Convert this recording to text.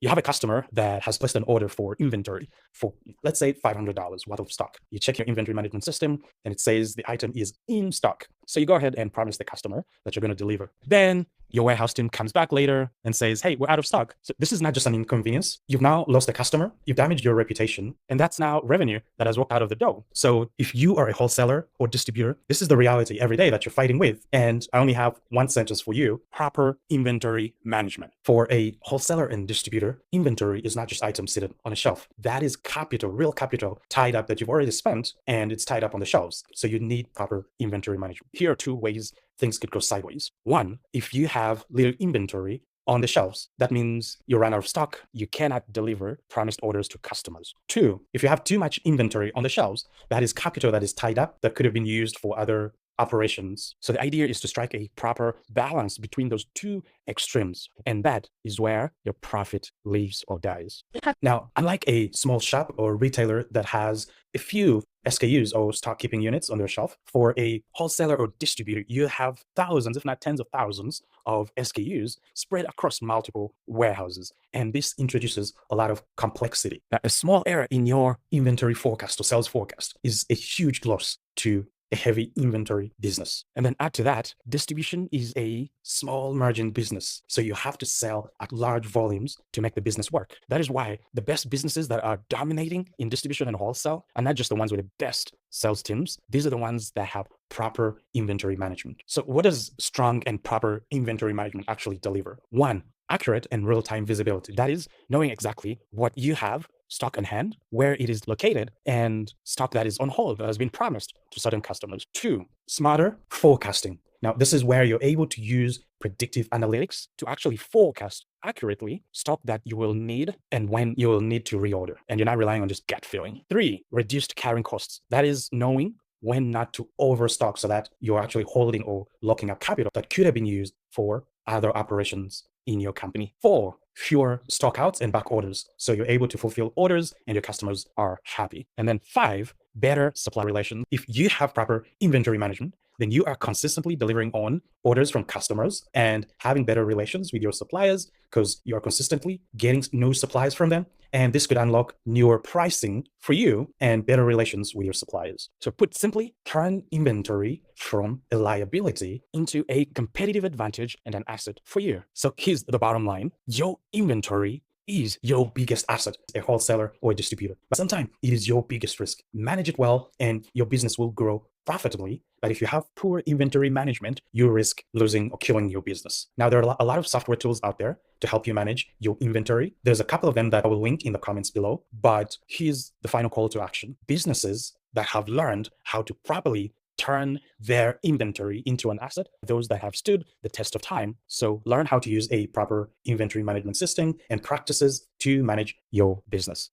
you have a customer that has placed an order for inventory for, let's say, $500 worth of stock. You check your inventory management system and it says the item is in stock. So you go ahead and promise the customer that you're going to deliver. Then your warehouse team comes back later and says, hey, we're out of stock. So this is not just an inconvenience. You've now lost a customer, you've damaged your reputation, and that's now revenue that has walked out of the door. So if you are a wholesaler or distributor, this is the reality every day that you're fighting with. And I only have one sentence for you: proper inventory management. For a wholesaler and distributor, inventory is not just items sitting on a shelf. That is capital, real capital tied up that you've already spent, and it's tied up on the shelves. So you need proper inventory management. Here are two ways things could go sideways. One, if you have little inventory on the shelves, that means you run out of stock. You cannot deliver promised orders to customers. Two, if you have too much inventory on the shelves, that is capital that is tied up that could have been used for other operations. So the idea is to strike a proper balance between those two extremes. And that is where your profit lives or dies. Now, unlike a small shop or retailer that has a few SKUs or stock keeping units on their shelf, for a wholesaler or distributor, you have thousands, if not tens of thousands of SKUs spread across multiple warehouses. And this introduces a lot of complexity. Now, a small error in your inventory forecast or sales forecast is a huge loss to a heavy inventory business. And then add to that, distribution is a small margin business. So you have to sell at large volumes to make the business work. That is why the best businesses that are dominating in distribution and wholesale are not just the ones with the best sales teams. These are the ones that have proper inventory management. So what does strong and proper inventory management actually deliver? One, accurate and real-time visibility. That is knowing exactly what you have stock on hand, where it is located, and stock that is on hold that has been promised to certain customers. Two, smarter forecasting. Now, this is where you're able to use predictive analytics to actually forecast accurately stock that you will need and when you will need to reorder. And you're not relying on just gut feeling. Three, reduced carrying costs. That is knowing when not to overstock so that you're actually holding or locking up capital that could have been used for other operations in your company. Four, fewer stockouts and back orders. So you're able to fulfill orders and your customers are happy. And then five, better supply relations. If you have proper inventory management, then you are consistently delivering on orders from customers and having better relations with your suppliers because you are consistently getting new supplies from them. And this could unlock newer pricing for you and better relations with your suppliers. So put simply, turn inventory from a liability into a competitive advantage and an asset for you. So here's the bottom line. Your inventory is your biggest asset, a wholesaler or a distributor. But sometimes it is your biggest risk. Manage it well and your business will grow profitably. But if you have poor inventory management, you risk losing or killing your business. Now, there are a lot of software tools out there to help you manage your inventory. There's a couple of them that I will link in the comments below. But here's the final call to action. Businesses that have learned how to properly turn their inventory into an asset, those that have stood the test of time. So learn how to use a proper inventory management system and practices to manage your business.